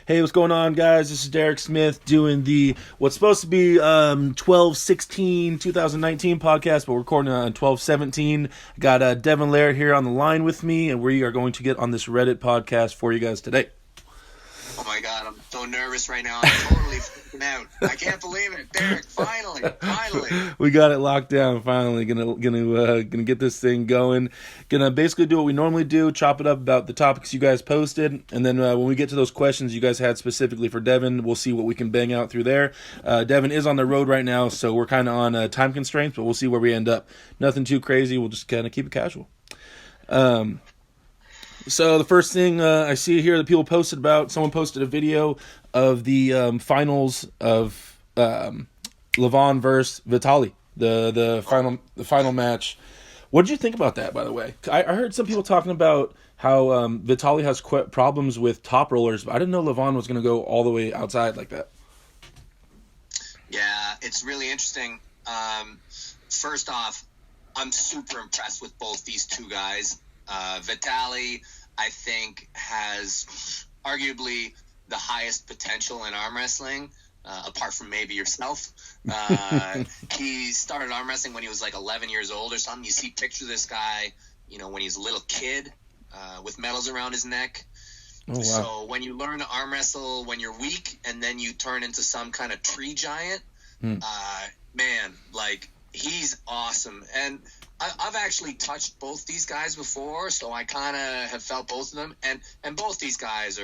Hey, what's going on, guys? This is Derek Smith doing the what's supposed to be 12/16/2019 podcast, but we're recording on 12/17. I got Devon, Larratt here on the line with me, and we are going to get on this Reddit podcast for you guys today. Oh my God, I'm so nervous right now. I'm totally freaking out. I can't believe it, Derek. Finally. We got it locked down. Finally, gonna get this thing going. Gonna basically do what we normally do: chop it up about the topics you guys posted, and then when we get to those questions you guys had specifically for Devon, we'll see what we can bang out through there. Devon is on the road right now, so we're kind of on time constraints, but we'll see where we end up. Nothing too crazy. We'll just kind of keep it casual. So the first thing I see here that people posted about, someone posted a video of the finals of Levon versus Vitaly, the final match. What did you think about that, by the way? I heard some people talking about how Vitaly has problems with top rollers, but I didn't know Levon was going to go all the way outside like that. Yeah, it's really interesting. First off, I'm super impressed with both these two guys. Vitaly, I think, has arguably the highest potential in arm wrestling, apart from maybe yourself. He started arm wrestling when he was like 11 years old or something. You see pictures of this guy, when he's a little kid with medals around his neck. Oh, wow. So when you learn to arm wrestle when you're weak and then you turn into some kind of tree giant, man, like, he's awesome. And I've actually touched both these guys before, so I kind of have felt both of them. And both these guys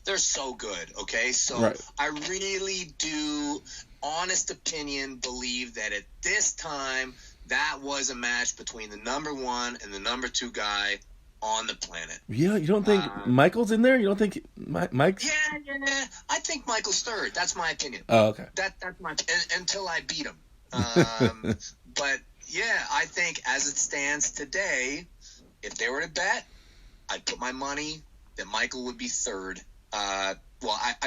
they're so good, okay? So right. I really do, honest opinion, believe that at this time, that was a match between the number one and the number two guy on the planet. Yeah, you don't think Michael's in there? You don't think Mike's? Yeah. I think Michael's third. That's my opinion. Oh, okay. That's my until I beat him. But yeah, I think as it stands today, if they were to bet, I'd put my money that Michael would be third. I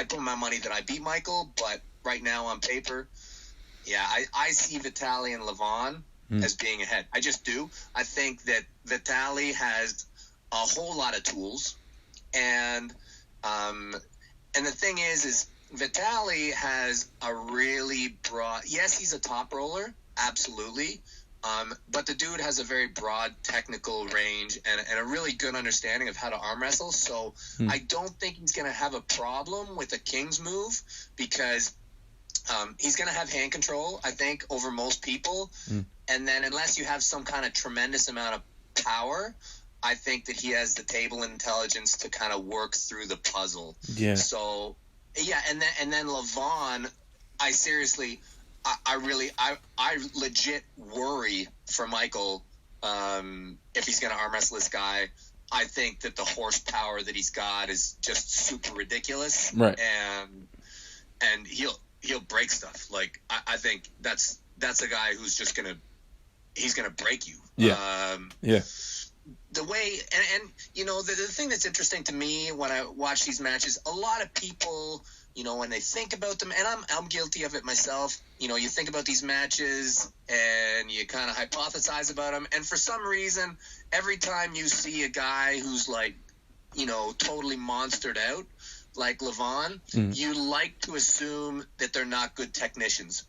put my money that I beat Michael, but right now on paper, yeah, I see Vitaly and Levon as being ahead. I just do. I think that Vitaly has a whole lot of tools, and the thing is Vitaly has a really broad. Yes, he's a top roller, absolutely. But the dude has a very broad technical range and a really good understanding of how to arm wrestle. So I don't think he's going to have a problem with a King's move because he's going to have hand control, I think, over most people. And then unless you have some kind of tremendous amount of power, I think that he has the table intelligence to kind of work through the puzzle. Yeah. So, yeah, and then Levon, I legit worry for Michael if he's going to arm wrestle this guy. I think that the horsepower that he's got is just super ridiculous, right? And he'll break stuff. Like I think that's a guy who's just he's gonna break you. Yeah. The way and the thing that's interesting to me when I watch these matches, a lot of people, when they think about them, and I'm guilty of it myself, you think about these matches and you kind of hypothesize about them. And for some reason, every time you see a guy who's like, totally monstered out, like Levon, you like to assume that they're not good technicians.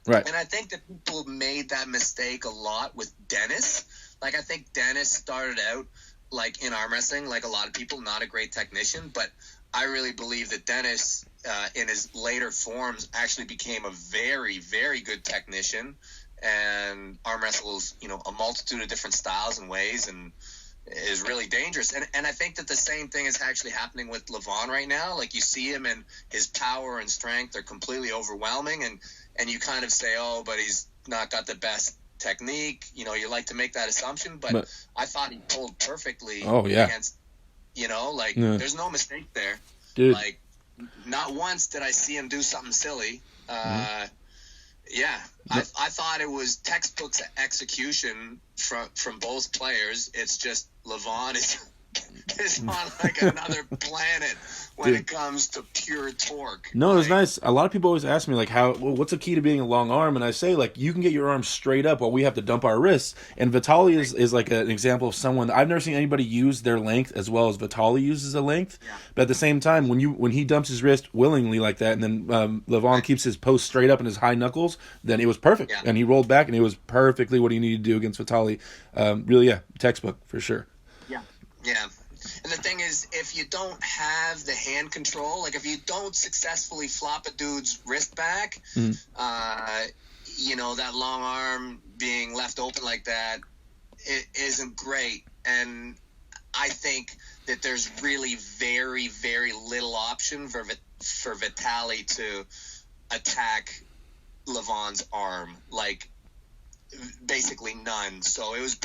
Right. And I think that people made that mistake a lot with Dennis. Like, I think Dennis started out, like, in arm wrestling, like a lot of people, not a great technician, but I really believe that Dennis, in his later forms, actually became a very, very good technician and arm wrestles, a multitude of different styles and ways and is really dangerous. And I think that the same thing is actually happening with Levon right now. Like, you see him and his power and strength are completely overwhelming and you kind of say, oh, but he's not got the best technique. You like to make that assumption, but I thought he pulled perfectly against, there's no mistake there. Dude. Like, not once did I see him do something silly. I thought it was textbooks execution from both players. It's just Levon is on like another planet when it comes to pure torque. No, it was nice. A lot of people always ask me, like, what's the key to being a long arm? And I say, like, you can get your arm straight up while we have to dump our wrists. And Vitaly is like an example of someone, I've never seen anybody use their length as well as Vitaly uses a length. Yeah. But at the same time, when he dumps his wrist willingly like that, and then Levon keeps his post straight up and his high knuckles, then it was perfect. Yeah. And he rolled back, and it was perfectly what he needed to do against Vitaly. Really, textbook for sure. Yeah. Yeah. And the thing is, if you don't have the hand control, like if you don't successfully flop a dude's wrist back, you know, that long arm being left open like that, it isn't great. And I think that there's really very, very little option for Vitaly to attack Levon's arm, like basically none. So it was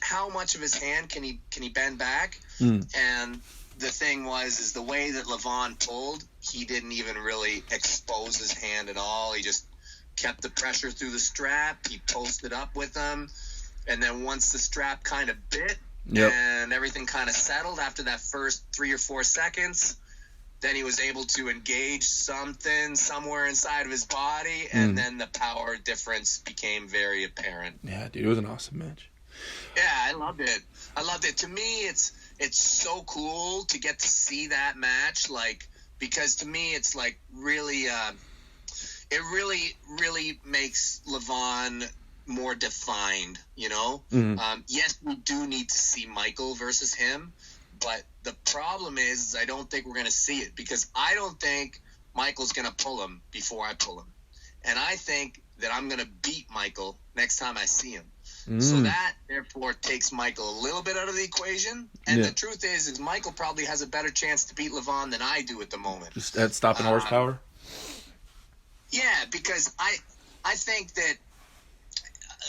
how much of his hand can he bend back? And the thing is the way that Levon pulled, he didn't even really expose his hand at all. He just kept the pressure through the strap. He posted up with him. And then once the strap kind of bit and everything kind of settled after that first 3 or 4 seconds, then he was able to engage something somewhere inside of his body, and then the power difference became very apparent. Yeah, dude, it was an awesome match. Yeah, I loved it. To me, it's so cool to get to see that match, like, because to me it's like really it really makes Levon more defined, you know. Yes, we do need to see Michael versus him, but the problem is I don't think we're going to see it, because I don't think Michael's going to pull him before I pull him, and I think that I'm going to beat Michael next time I see him. So that, therefore, takes Michael a little bit out of the equation. And the truth is Michael probably has a better chance to beat Levon than I do at the moment. Just at stopping horsepower? Yeah, because I think that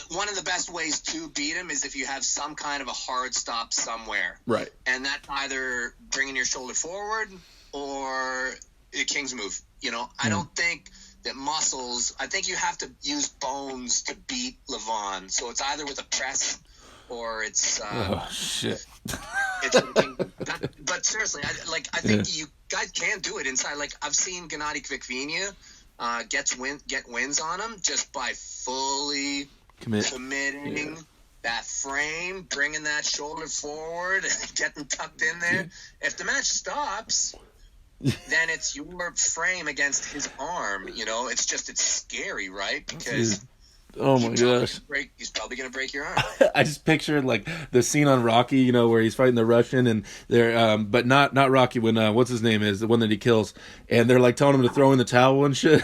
one of the best ways to beat him is if you have some kind of a hard stop somewhere. Right. And that's either bringing your shoulder forward or a king's move. You know, I don't think that muscles, I think you have to use bones to beat Levon. So it's either with a press or it's oh shit. But seriously, I think you guys can do it inside. Like, I've seen Gennady Kvikvinia get wins on him just by fully committing that frame, bringing that shoulder forward, and getting tucked in there. If the match stops, then it's your frame against his arm. You know, it's scary, right? Because oh my gosh, he's probably gonna break your arm. I just pictured like the scene on Rocky, you know, where he's fighting the Russian, and they're but not Rocky, when what's his name is the one that he kills, and they're like telling him to throw in the towel and shit.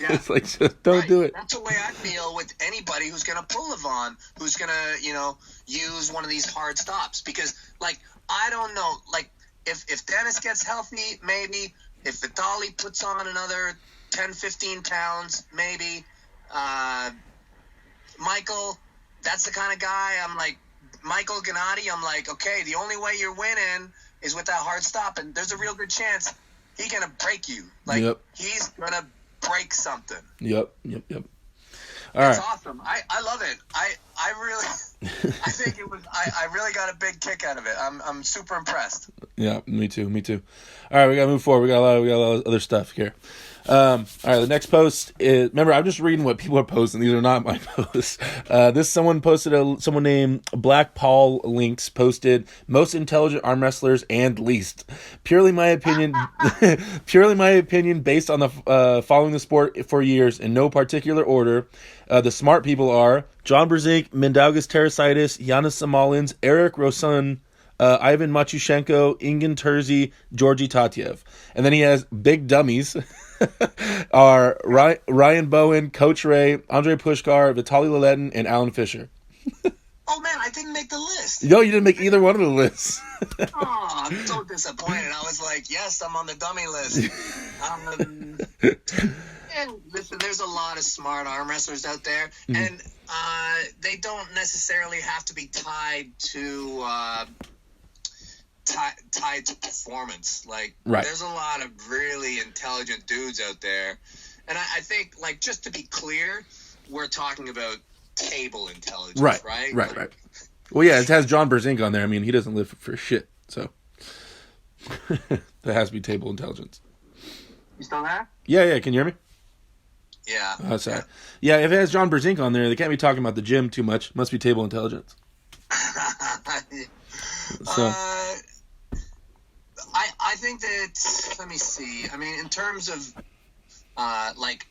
It's like, just don't do it. That's the way I feel with anybody who's gonna pull Levon, who's gonna, you know, use one of these hard stops, because like, I don't know, like, if Dennis gets healthy, maybe. If Vitaly puts on another 10, 15 pounds, maybe. Michael, that's the kind of guy I'm like, Michael Gennady, I'm like, okay, the only way you're winning is with that hard stop, and there's a real good chance he's going to break you. Like, he's going to break something. Yep. All That's right. awesome. I love it. I really, I think it was, I really got a big kick out of it. I'm super impressed. Yeah, me too. All right, we got to move forward. We got a lot of other stuff here. All right, the next post is, remember, I'm just reading what people are posting. These are not my posts. Someone named Black Paul Links posted most intelligent arm wrestlers and least. Purely my opinion based on the following the sport for years in no particular order. The smart people are John Brzezinski, Mindaugas Terasitis, Yanis Samalins, Eric Rosun, Ivan Machushenko, Ingen Terzi, Georgi Tatyev. And then he has big dummies are Ryan Bowen, Coach Ray, Andre Pushkar, Vitaly Laletin, and Alan Fisher. Oh man, I didn't make the list. No, you didn't make either one of the lists. Oh, I'm so disappointed. I was like, yes, I'm on the dummy list. And listen, there's a lot of smart arm wrestlers out there, and they don't necessarily have to be tied to performance. Like, there's a lot of really intelligent dudes out there, and I think, like, just to be clear, we're talking about table intelligence, right? Right. Well, yeah, it has John Berzink on there. I mean, he doesn't live for shit, so that has to be table intelligence. You still there? Yeah. Can you hear me? Yeah. Oh, sorry. Yeah, if it has John Berzink on there, they can't be talking about the gym too much. Must be table intelligence. So. I think that, let me see. I mean, in terms of like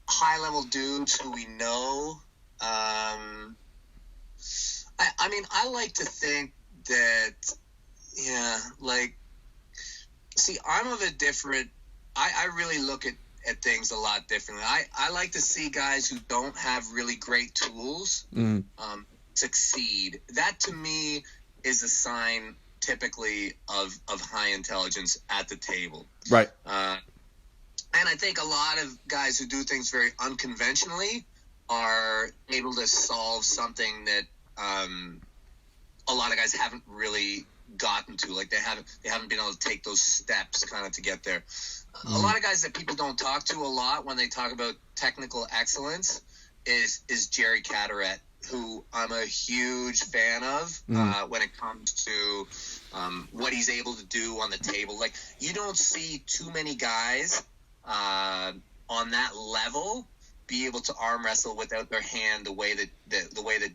high level dudes who we know, I mean, I like to think that, yeah, like, see, I'm of a different, I really look at things a lot differently. I like to see guys who don't have really great tools succeed. That to me is a sign typically of high intelligence at the table. Right. And I think a lot of guys who do things very unconventionally are able to solve something that a lot of guys haven't really gotten to. Like they haven't been able to take those steps kind of to get there. A lot of guys that people don't talk to a lot when they talk about technical excellence is Jerry Cadorette, who I'm a huge fan of when it comes to what he's able to do on the table. Like, you don't see too many guys on that level be able to arm wrestle without their hand the way that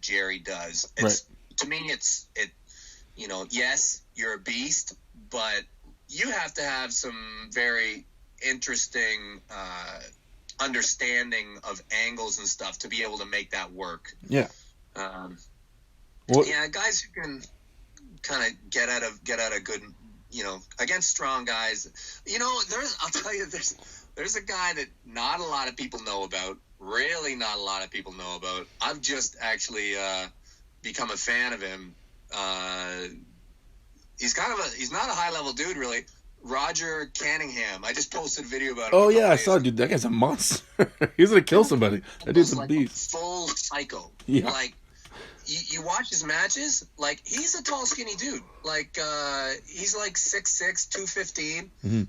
Jerry does. It's, right. To me, yes, you're a beast, but you have to have some very interesting understanding of angles and stuff to be able to make that work. Yeah. Guys who can kind of get out of good, against strong guys. I'll tell you, there's a guy that not a lot of people know about. Really, not a lot of people know about. I've just actually become a fan of him. He's not a high level dude, really. Roger Canningham. I just posted a video about him. Oh yeah, I saw it, dude. That guy's a monster. He's gonna kill somebody. That dude's a beast. Full psycho. Yeah. Like, you watch his matches. Like, he's a tall, skinny dude. Like, he's like 6'6", 215. Mm-hmm.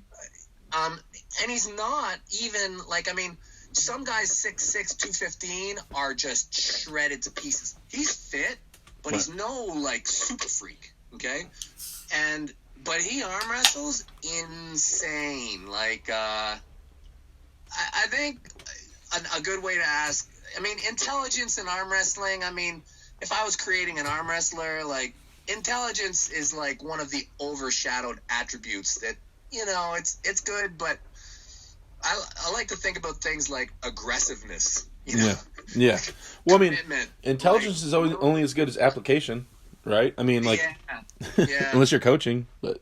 And he's not even like. I mean, some guys 6'6", 215 are just shredded to pieces. He's fit, but he's no like super freak. Okay, but he arm wrestles insane. Like, I think a good way to ask, I mean, intelligence in arm wrestling, I mean, if I was creating an arm wrestler, like, intelligence is like one of the overshadowed attributes that, it's good, but I like to think about things like aggressiveness, Yeah. Well, I mean, intelligence is always only as good as application. Right? I mean, like, yeah. unless you're coaching, but.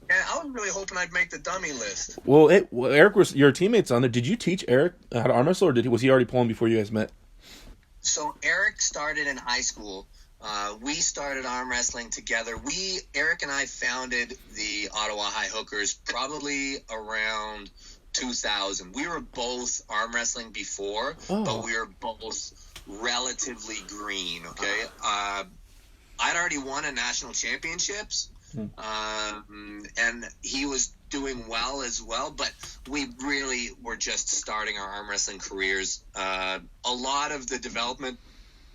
Yeah, I was really hoping I'd make the dummy list. Well, Eric was your teammates on there. Did you teach Eric how to arm wrestle, or was he already pulling before you guys met? So Eric started in high school. We started arm wrestling together. Eric and I founded the Ottawa High Hookers probably around 2000. We were both arm wrestling before, but we were both relatively green. Okay. I'd already won a national championships, and he was doing well as well, but we really were just starting our arm wrestling careers. A lot of the development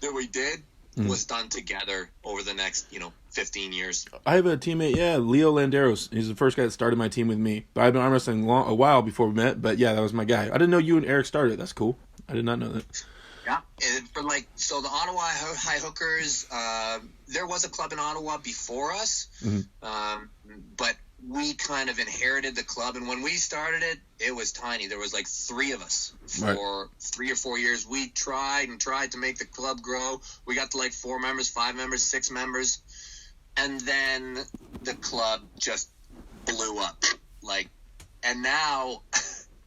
that we did was done together over the next, 15 years. I have a teammate, Leo Landeros. He's the first guy that started my team with me. But I've been arm wrestling a while before we met, but yeah, that was my guy. I didn't know you and Eric started. That's cool. I did not know that. Yeah, so the Ottawa High Hookers, there was a club in Ottawa before us, but we kind of inherited the club, and when we started it, it was tiny. There was like 3 of us for 3 or 4 years. We tried to make the club grow. We got to like 4 members, 5 members, 6 members, and then the club just blew up. Like, and now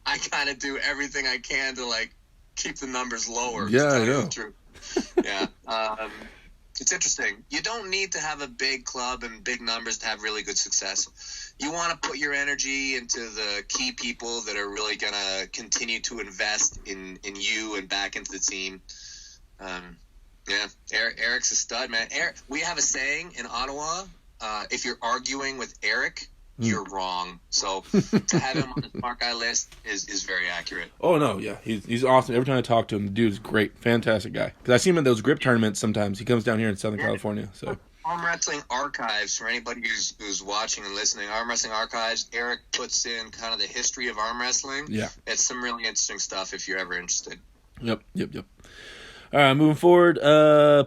I kind of do everything I can to like keep the numbers lower. Yeah, I know. Yeah. It's interesting. You don't need to have a big club and big numbers to have really good success. You want to put your energy into the key people that are really going to continue to invest in you and back into the team. Eric's a stud, man. We have a saying in Ottawa, if you're arguing with Erik, you're wrong. So to have him on the smart guy list is very accurate. Oh no, yeah, he's awesome. Every time I talk to him, the dude's great, fantastic guy. Because I see him at those grip tournaments sometimes. He comes down here in Southern California. So Arm Wrestling Archives, for anybody who's watching and listening, Arm Wrestling Archives, Erik puts in kind of the history of arm wrestling. Yeah, it's some really interesting stuff if you're ever interested. Yep. All right, moving forward,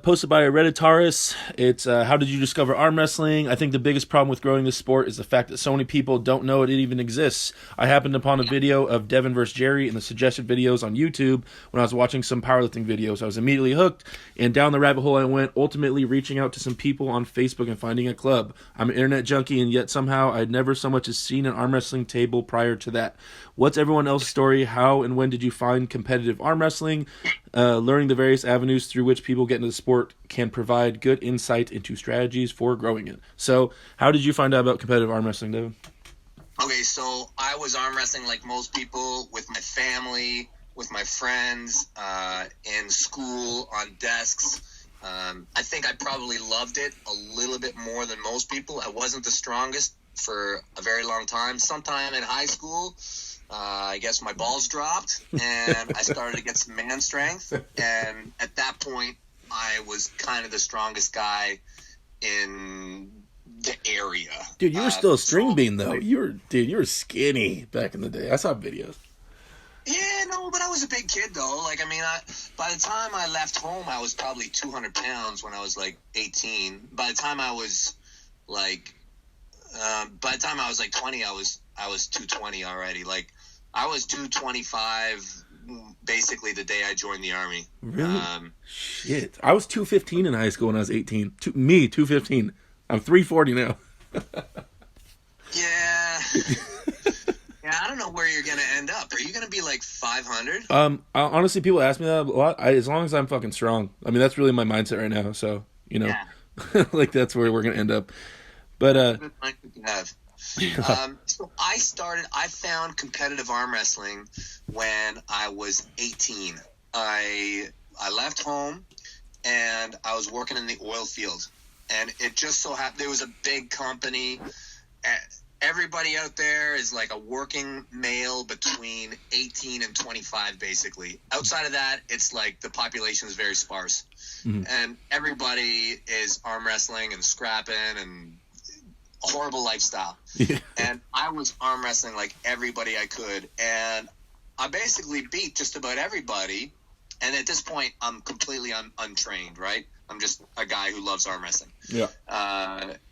posted by a Redditaris. It's how did you discover arm wrestling? I think the biggest problem with growing this sport is the fact that so many people don't know it even exists. I happened upon a video of Devon versus Jerry in the suggested videos on YouTube when I was watching some powerlifting videos. I was immediately hooked, and down the rabbit hole I went, ultimately reaching out to some people on Facebook and finding a club. I'm an internet junkie, and yet somehow I'd never so much as seen an arm wrestling table prior to that. What's everyone else's story? How and when did you find competitive arm wrestling? Learning the various avenues through which people get into the sport can provide good insight into strategies for growing it. So, how did you find out about competitive arm wrestling, Devon? Okay, so I was arm wrestling like most people, with my family, with my friends, in school, on desks. I think I probably loved it a little bit more than most people. I wasn't the strongest for a very long time. Sometime in high school, I guess my balls dropped, and I started to get some man strength. And at that point, I was kind of the strongest guy in the area. Dude, you were still a string bean, though. You were skinny back in the day. I saw videos. Yeah, no, but I was a big kid, though. Like, I mean, by the time I left home, I was probably 200 pounds when I was, like, 18. By the time I was, like, 20, I was 220 already. Like, I was 225 basically the day I joined the Army. Really? Shit. I was 215 in high school when I was 18. 215. I'm 340 now. Yeah. Yeah, I don't know where you're going to end up. Are you going to be like 500? Honestly, people ask me that a lot. As long as I'm fucking strong. I mean, that's really my mindset right now. So, you know, yeah. Like that's where we're going to end up. But, so I found competitive arm wrestling when I was 18. I left home and I was working in the oil field, and it just so happened there was a big company. Everybody out there is like a working male between 18 and 25, basically. Outside of that, it's like the population is very sparse. Mm-hmm. And everybody is arm wrestling and scrapping and a horrible lifestyle. Yeah. And I was arm wrestling like everybody I could. And I basically beat just about everybody. And at this point, I'm completely untrained, right? I'm just a guy who loves arm wrestling. Yeah.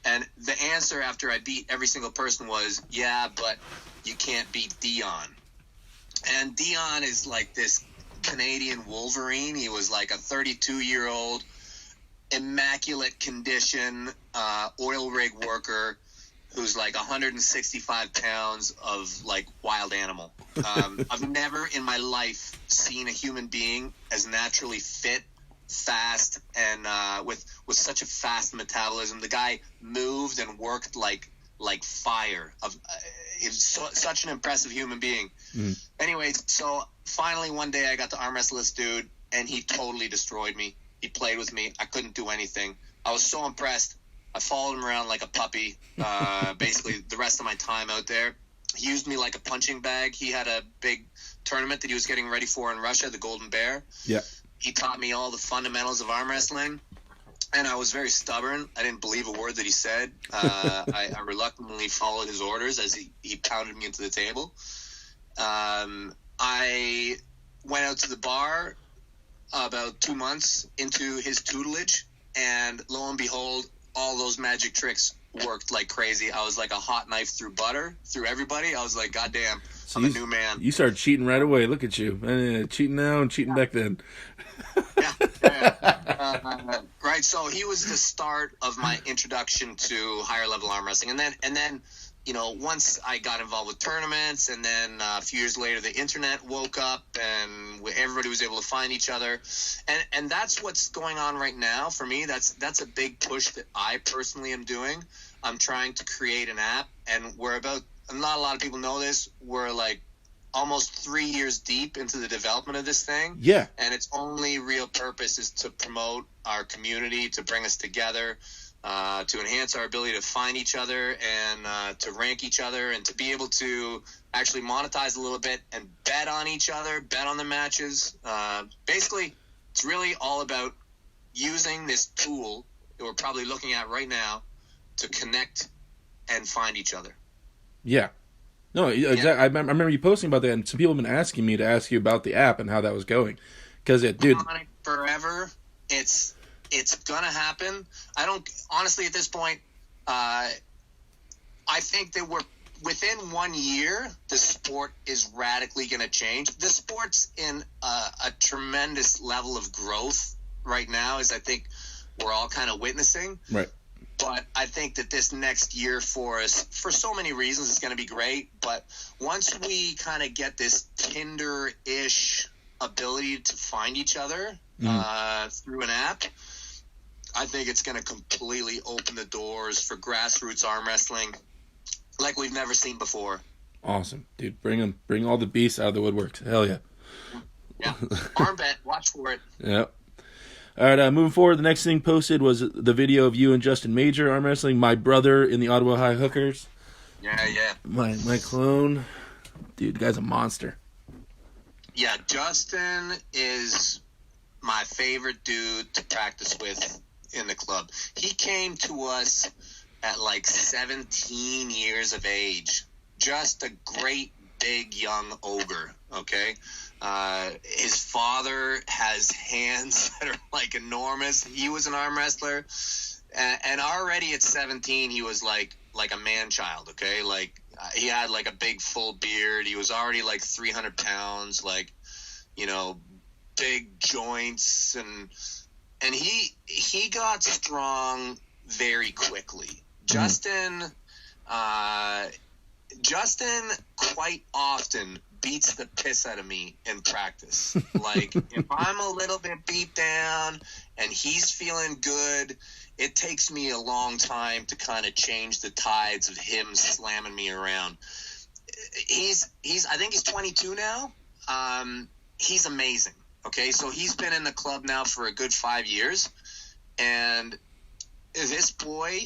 And the answer after I beat every single person was, yeah, but you can't beat Dion. And Dion is like this Canadian Wolverine. He was like a 32-year-old, immaculate condition, oil rig worker who's like 165 pounds of like wild animal. I've never in my life seen a human being as naturally fit, fast, and with such a fast metabolism. The guy moved and worked like fire. He was such an impressive human being. Mm. Anyways, so finally one day I got to arm wrestle this dude, and he totally destroyed me. He played with me. I couldn't do anything. I was so impressed. I followed him around like a puppy, basically the rest of my time out there. He used me like a punching bag. He had a big tournament that he was getting ready for in Russia, the Golden Bear. Yeah. He taught me all the fundamentals of arm wrestling, and I was very stubborn. I didn't believe a word that he said. I reluctantly followed his orders as he pounded me into the table. I went out to the bar about 2 months into his tutelage, and lo and behold, all those magic tricks worked like crazy. I was like a hot knife through butter, through everybody. I was like, God damn, I'm a new man. You started cheating right away. Look at you. Cheating now and cheating back then. Yeah. Right, so he was the start of my introduction to higher level arm wrestling. And then, you know, once I got involved with tournaments, and then a few years later, the internet woke up and everybody was able to find each other. And that's what's going on right now for me. That's a big push that I personally am doing. I'm trying to create an app, and not a lot of people know this. We're like almost 3 years deep into the development of this thing. Yeah. And its only real purpose is to promote our community, to bring us together. to enhance our ability to find each other and to rank each other and to be able to actually monetize a little bit and bet on each other, bet on the matches. Basically, it's really all about using this tool that we're probably looking at right now to connect and find each other. Yeah. No, exactly. Yeah. I remember you posting about that, and some people have been asking me to ask you about the app and how that was going. Because dude, forever, it's gonna happen. I don't honestly at this point. I think that we're within 1 year, the sport is radically going to change. The sport's in a tremendous level of growth right now, as I think we're all kind of witnessing. Right. But I think that this next year for us, for so many reasons, is going to be great. But once we kind of get this Tinder-ish ability to find each other through an app, I think it's going to completely open the doors for grassroots arm wrestling like we've never seen before. Awesome, dude. Bring all the beasts out of the woodworks. Hell yeah. Yeah. Arm bet. Watch for it. Yep. All right, moving forward, the next thing posted was the video of you and Justin Major arm wrestling, my brother in the Ottawa High Hookers. Yeah. My clone. Dude, the guy's a monster. Yeah, Justin is my favorite dude to practice with in the club. He came to us at like 17 years of age. Just a great big young ogre, okay? His father has hands that are like enormous. He was an arm wrestler, and already at 17 he was like a man child, okay? Like he had like a big full beard. He was already like 300 pounds, like, you know, big joints, and he got strong very quickly. Justin quite often beats the piss out of me in practice. Like, if I'm a little bit beat down and he's feeling good, it takes me a long time to kind of change the tides of him slamming me around. I think he's 22 now. He's amazing. Okay, so he's been in the club now for a good 5 years, and this boy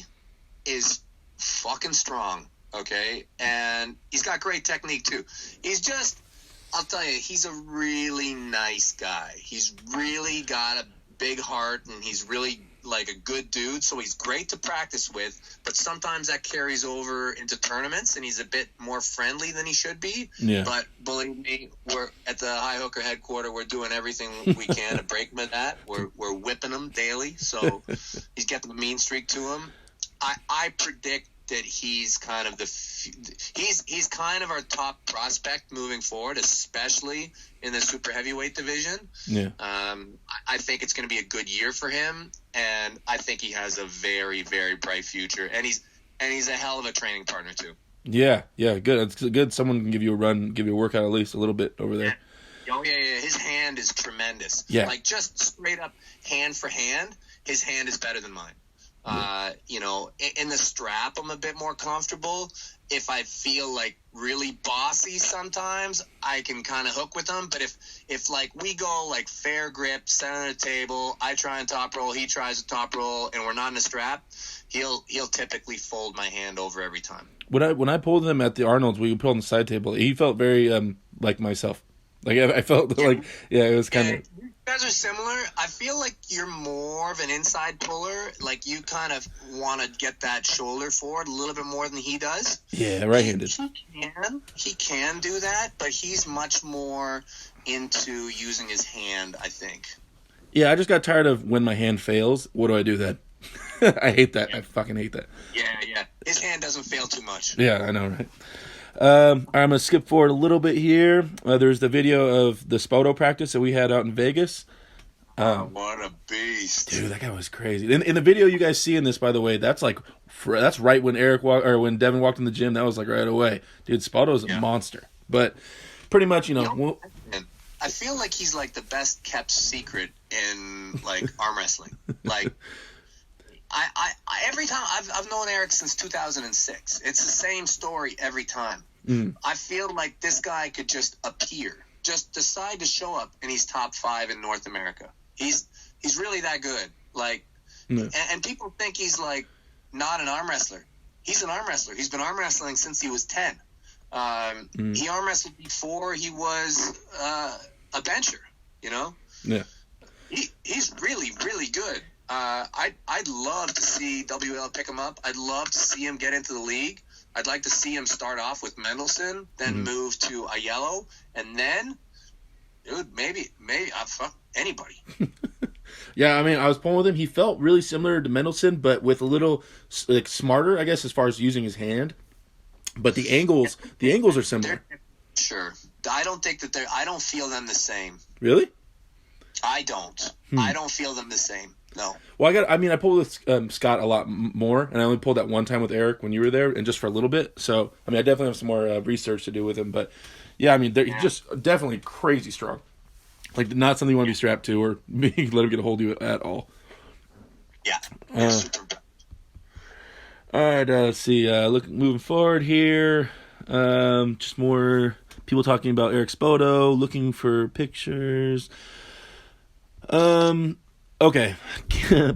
is fucking strong. Okay, and he's got great technique too. I'll tell you, he's a really nice guy. He's really got a big heart, and he's really like a good dude, so he's great to practice with, but sometimes that carries over into tournaments, and he's a bit more friendly than he should be. Yeah. But believe me, we're at the High Hooker headquarters, we're doing everything we can to break him of that. We're whipping him daily, so he's getting a mean streak to him. I predict that he's kind of he's kind of our top prospect moving forward, especially in the super heavyweight division. Yeah. I think it's going to be a good year for him, and I think he has a very, very bright future. And he's a hell of a training partner too. Yeah, good. It's good. Someone can give you a run, give you a workout at least a little bit over there. Oh yeah. His hand is tremendous. Yeah. Like just straight up hand for hand, his hand is better than mine. You know, in the strap, I'm a bit more comfortable. If I feel like really bossy sometimes, I can kind of hook with him. But if like we go like fair grip, center of the table, I try and top roll, he tries to top roll, and we're not in a strap, he'll typically fold my hand over every time. When I pulled him at the Arnold's, we put on the side table, he felt very like myself. Like I felt like it was kind of. You guys are similar. I feel like you're more of an inside puller. Like you kind of want to get that shoulder forward a little bit more than he does. Yeah, right-handed. He can do that, but he's much more into using his hand, I think. Yeah, I just got tired of when my hand fails. What do I do then? I hate that. Yeah. I fucking hate that. Yeah. His hand doesn't fail too much. Yeah, I know, right? I'm going to skip forward a little bit here. There's the video of the Spoto practice that we had out in Vegas. What a beast. Dude, that guy was crazy. In the video you guys see in this, by the way, that's right when when Devon walked in the gym. That was like right away. Dude, Spoto's a monster. But pretty much, I feel like he's like the best kept secret in like arm wrestling. Like, I every time I've known Erik since 2006. It's the same story every time. I feel like this guy could just appear, just decide to show up, and he's top 5 in North America. He's really that good. Like And people think he's like not an arm wrestler. He's an arm wrestler. He's been arm wrestling since he was 10. He arm wrestled before he was a bencher, you know? Yeah. He's really, really good. I'd love to see WL pick him up. I'd love to see him get into the league. I'd like to see him start off with Mendelsohn, then move to a yellow, and then, dude, maybe fuck anybody. Yeah, I mean, I was pulling with him. He felt really similar to Mendelsohn, but with a little like smarter, I guess, as far as using his hand. But the angles are similar. Sure, I don't think that I don't feel them the same. Really? I don't. I don't feel them the same. No. Well, I pulled with Scott a lot more, and I only pulled that one time with Erik when you were there, and just for a little bit. So, I mean, I definitely have some more research to do with him. But, yeah, I mean, he's just definitely crazy strong. Like, not something you want to be strapped to or let him get a hold of you at all. Yeah. All right, let's see. Moving forward here. Just more people talking about Erik Spoto, looking for pictures. Okay.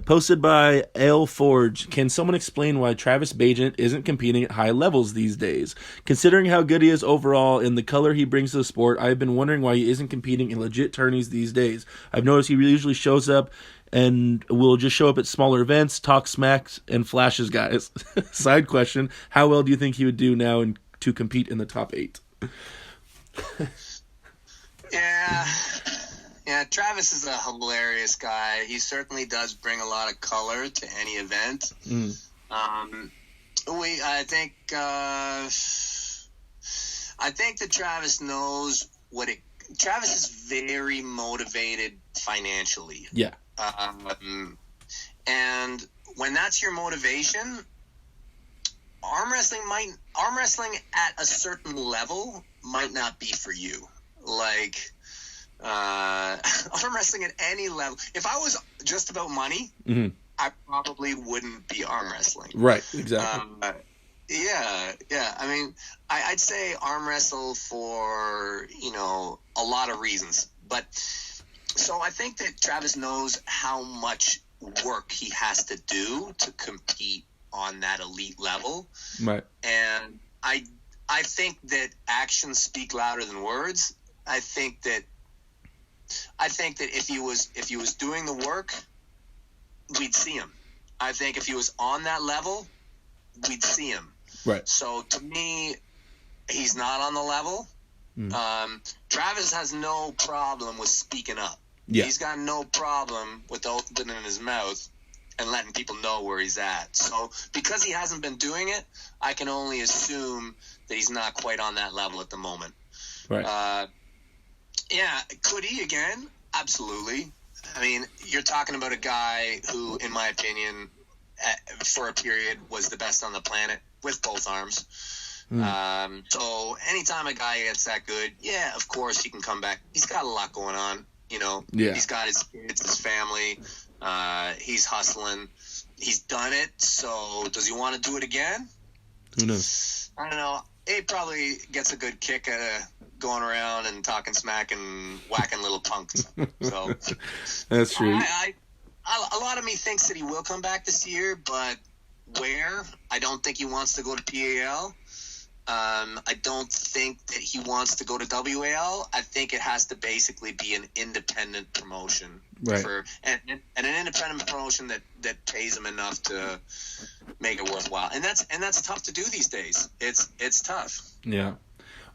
Posted by Ale Forge. Can someone explain why Travis Bagent isn't competing at high levels these days? Considering how good he is overall and the color he brings to the sport, I've been wondering why he isn't competing in legit tourneys these days. I've noticed he usually shows up and will just show up at smaller events, talk smacks, and flashes guys. Side question, how well do you think he would do now to compete in the top 8? Yeah, Travis is a hilarious guy. He certainly does bring a lot of color to any event. I think that Travis knows Travis is very motivated financially. Yeah. And when that's your motivation, arm wrestling at a certain level might not be for you. Like, arm wrestling at any level. If I was just about money, I probably wouldn't be arm wrestling. Right, exactly. Yeah. I mean, I'd say arm wrestle for, a lot of reasons. But so I think that Travis knows how much work he has to do to compete on that elite level. Right. And I think that actions speak louder than words. I think that if he was doing the work, we'd see him. I think if he was on that level, we'd see him. Right. So to me, he's not on the level. Travis has no problem with speaking up. Yeah. He's got no problem with opening his mouth and letting people know where he's at. So because he hasn't been doing it, I can only assume that he's not quite on that level at the moment. Right. Yeah, could he again? Absolutely. I mean, you're talking about a guy who, in my opinion, for a period was the best on the planet with both arms. So anytime a guy gets that good, yeah, of course he can come back. He's got a lot going on, Yeah. He's got his kids, his family. He's hustling. He's done it. So does he want to do it again? Who knows? I don't know. He probably gets a good kick out of going around and talking smack and whacking little punks. So that's true. A lot of me thinks that he will come back this year, but where? I don't think he wants to go to PAL. I don't think that he wants to go to WAL. I think it has to basically be an independent promotion. Right. And an independent promotion that pays him enough to make it worthwhile. And that's tough to do these days. It's tough. Yeah.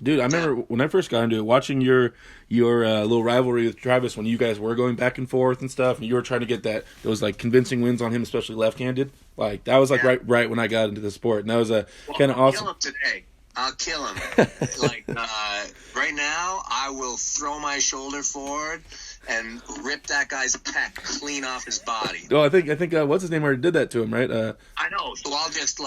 Dude, I remember when I first got into it, watching your little rivalry with Travis when you guys were going back and forth and stuff, and you were trying to get those like convincing wins on him, especially left-handed. Like that was like right when I got into the sport, and that was kind of awesome. I'll kill him today. I'll kill him. Right now, I will throw my shoulder forward and rip that guy's pec clean off his body. Oh, I think what's his name already did that to him, right? I know. So I'll just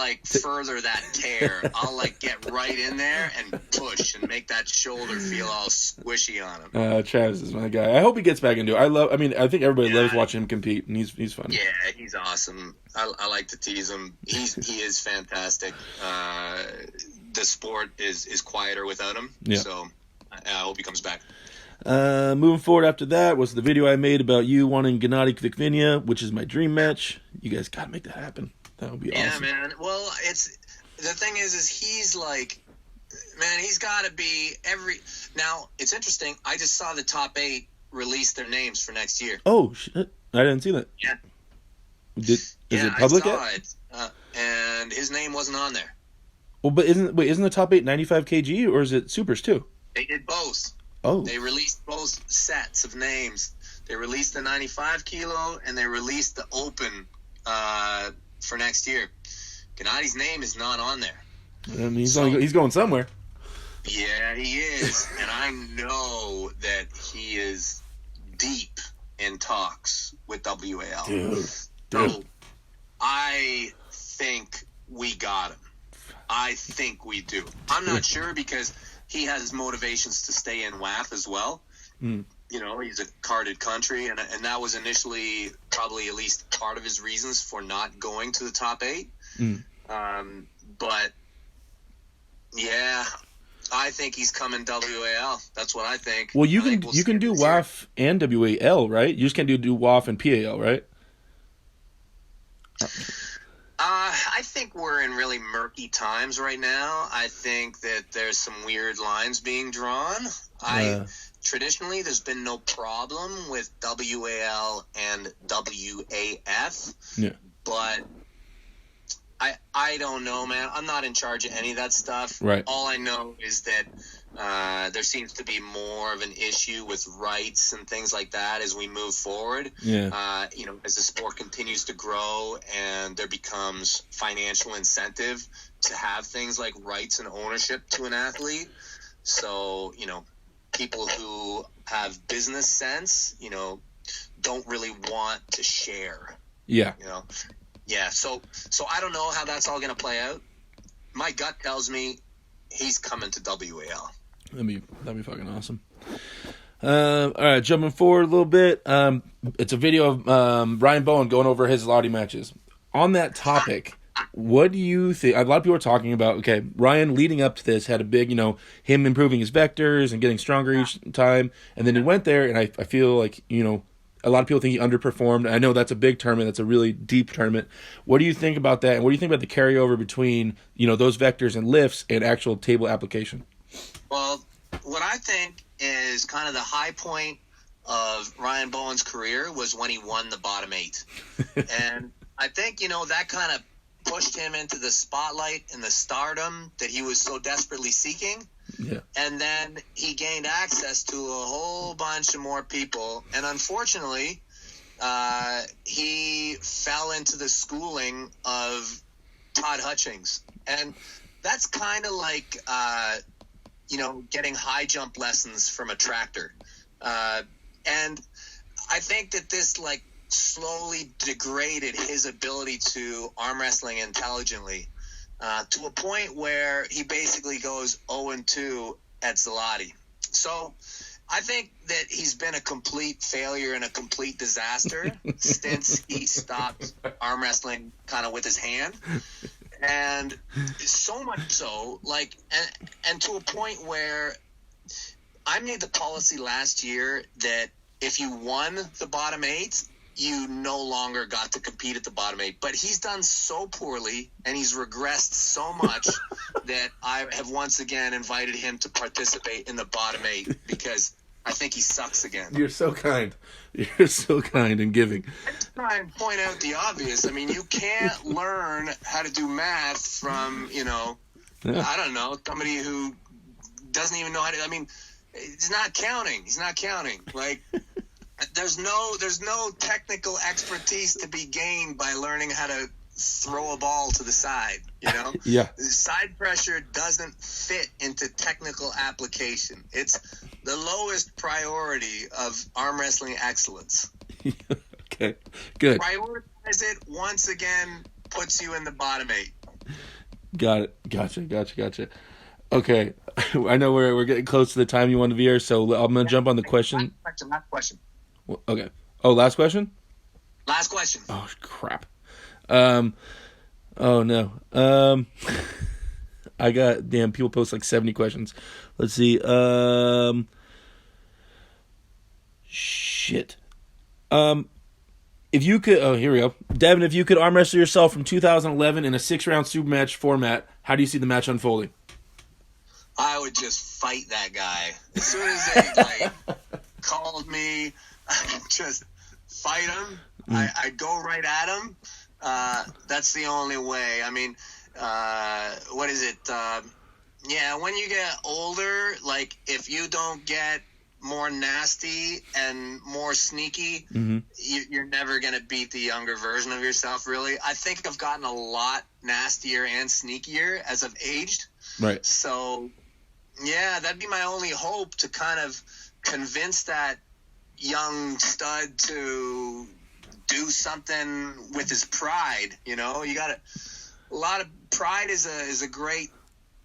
further that tear. I'll get right in there and push and make that shoulder feel all squishy on him. Travis is my guy. I hope he gets back into it. I think everybody loves watching him compete, and he's fun. Yeah, he's awesome. I like to tease him. He is fantastic. The sport is quieter without him. Yeah. So I hope he comes back. Moving forward after that was the video I made about you wanting Gennady Kvikvinia, which is my dream match. You guys got to make that happen. That would be awesome. Yeah, man. Well, the thing is he's like, man, he's got to be Now, it's interesting. I just saw the top 8 release their names for next year. Oh, shit. I didn't see that. Yeah. Is it public yet? I saw it, and his name wasn't on there. Well, but isn't the top 8 95 kg, or is it supers too? They did both. Oh. They released both sets of names. They released the 95 kilo, and they released the open for next year. Gennady's name is not on there. And he's going somewhere. Yeah, he is. And I know that he is deep in talks with WAL. Dude. So I think we got him. I think we do. I'm not sure because he has motivations to stay in WAF as well. Mm. You know, he's a carded country, and that was initially probably at least part of his reasons for not going to the top 8. Mm. But, yeah, I think he's coming WAL. That's what I think. Well, you can do WAF and WAL, right? You just can't do WAF and PAL, right? I think we're in really murky times right now. I think that there's some weird lines being drawn. Traditionally, there's been no problem with WAL and WAF. Yeah. But I don't know, man. I'm not in charge of any of that stuff. Right. All I know is that there seems to be more of an issue with rights and things like that as we move forward. Yeah. As the sport continues to grow and there becomes financial incentive to have things like rights and ownership to an athlete. So, people who have business sense, don't really want to share. Yeah. Yeah, so I don't know how that's all going to play out. My gut tells me he's coming to WAL. That'd be fucking awesome. All right, jumping forward a little bit. It's a video of Ryan Bowen going over his Lottie matches. On that topic, what do you think? A lot of people are talking about, okay, Ryan leading up to this had a big, him improving his vectors and getting stronger each time. And then he went there, and I feel like, a lot of people think he underperformed. I know that's a big tournament. That's a really deep tournament. What do you think about that? And what do you think about the carryover between, those vectors and lifts and actual table application? Well, what I think is kind of the high point of Ryan Bowen's career was when he won the bottom 8. And I think, that kind of pushed him into the spotlight and the stardom that he was so desperately seeking. Yeah. And then he gained access to a whole bunch of more people. And unfortunately, he fell into the schooling of Todd Hutchings. And that's kind of like, getting high jump lessons from a tractor. And I think that this, slowly degraded his ability to arm wrestling intelligently. To a point where he basically goes 0-2 at Zalati. So I think that he's been a complete failure and a complete disaster since he stopped arm wrestling kind of with his hand. And so much so, and to a point where I made the policy last year that if you won the bottom 8, you no longer got to compete at the bottom 8. But he's done so poorly and he's regressed so much that I have once again invited him to participate in the bottom 8 because I think he sucks again. You're so kind. You're so kind and giving. I just try and point out the obvious. I mean, you can't learn how to do math from, I don't know, somebody who doesn't even know how to, he's not counting. There's no technical expertise to be gained by learning how to throw a ball to the side, Yeah. Side pressure doesn't fit into technical application. It's the lowest priority of arm wrestling excellence. Okay, good. Prioritize it, once again, puts you in the bottom 8. Got it. Gotcha. Okay, I know we're getting close to the time you want to be here, so I'm going to jump on the question. Last question. Okay. Oh, last question? Last question. Oh, crap. Oh, no. I got, people post 70 questions. Let's see. Shit. If you could, here we go. Devon, if you could arm wrestle yourself from 2011 in a 6-round super match format, how do you see the match unfolding? I would just fight that guy. As soon as they called me, I just fight him. I go right at him. That's the only way. I mean, what is it? When you get older, like if you don't get more nasty and more sneaky, you're never going to beat the younger version of yourself, really. I think I've gotten a lot nastier and sneakier as I've aged. Right. So, yeah, that'd be my only hope, to kind of convince that young stud to do something with his pride. You know, you got a lot of pride is a great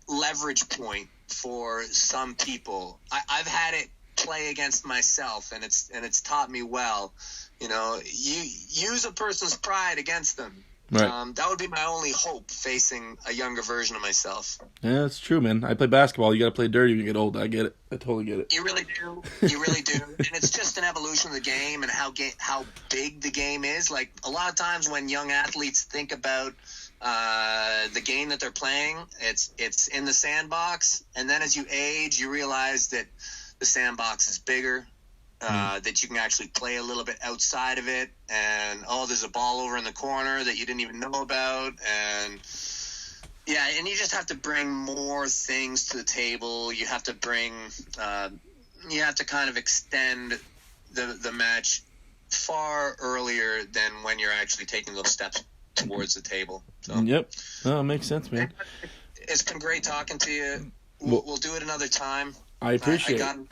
leverage point for some people. I've had it play against myself, and it's taught me well. You know, you use a person's pride against them. Right. That would be my only hope, facing a younger version of myself. Yeah, that's true, man. I play basketball. You got to play dirty when you get old. I get it. I totally get it. You really do. You really do. And it's just an evolution of the game and how big the game is. Like, a lot of times when young athletes think about the game that they're playing, it's in the sandbox. And then as you age, you realize that the sandbox is bigger, that you can actually play a little bit outside of it, and there's a ball over in the corner that you didn't even know about, and you just have to bring more things to the table. You have to you have to kind of extend the match far earlier than when you're actually taking those steps towards the table. So, yep. Oh, makes sense, man. It's been great talking to you. We'll do it another time. I appreciate it.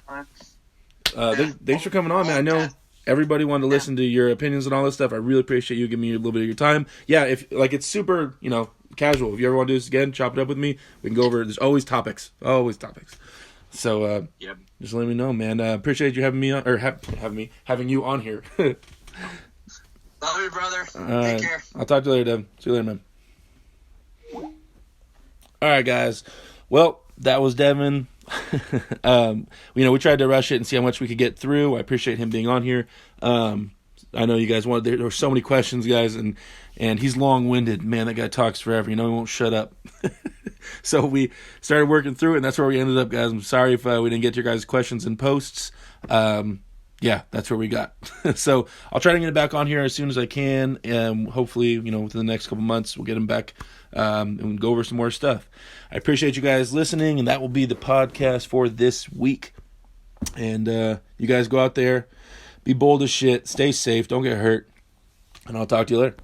Thanks for coming on, man. I know everybody wanted to listen to your opinions and all this stuff. I really appreciate you giving me a little bit of your time. Yeah, it's super, casual. If you ever want to do this again, chop it up with me. We can go over. There's always topics. So, just let me know, man. Appreciate you having me on, or having you on here. Love you, brother. Take care. I'll talk to you later, Devon. See you later, man. All right, guys. Well, that was Devon. We tried to rush it and see how much we could get through. I appreciate him being on here. I know you guys there were so many questions, guys, and he's long-winded. Man, that guy talks forever. He won't shut up. So we started working through it, and that's where we ended up, guys. I'm sorry if we didn't get to your guys' questions and posts. That's where we got. So I'll try to get it back on here as soon as I can, and hopefully, within the next couple months, we'll get him back and we'll go over some more stuff. I appreciate you guys listening, and that will be the podcast for this week. And you guys go out there, be bold as shit, stay safe, don't get hurt, and I'll talk to you later.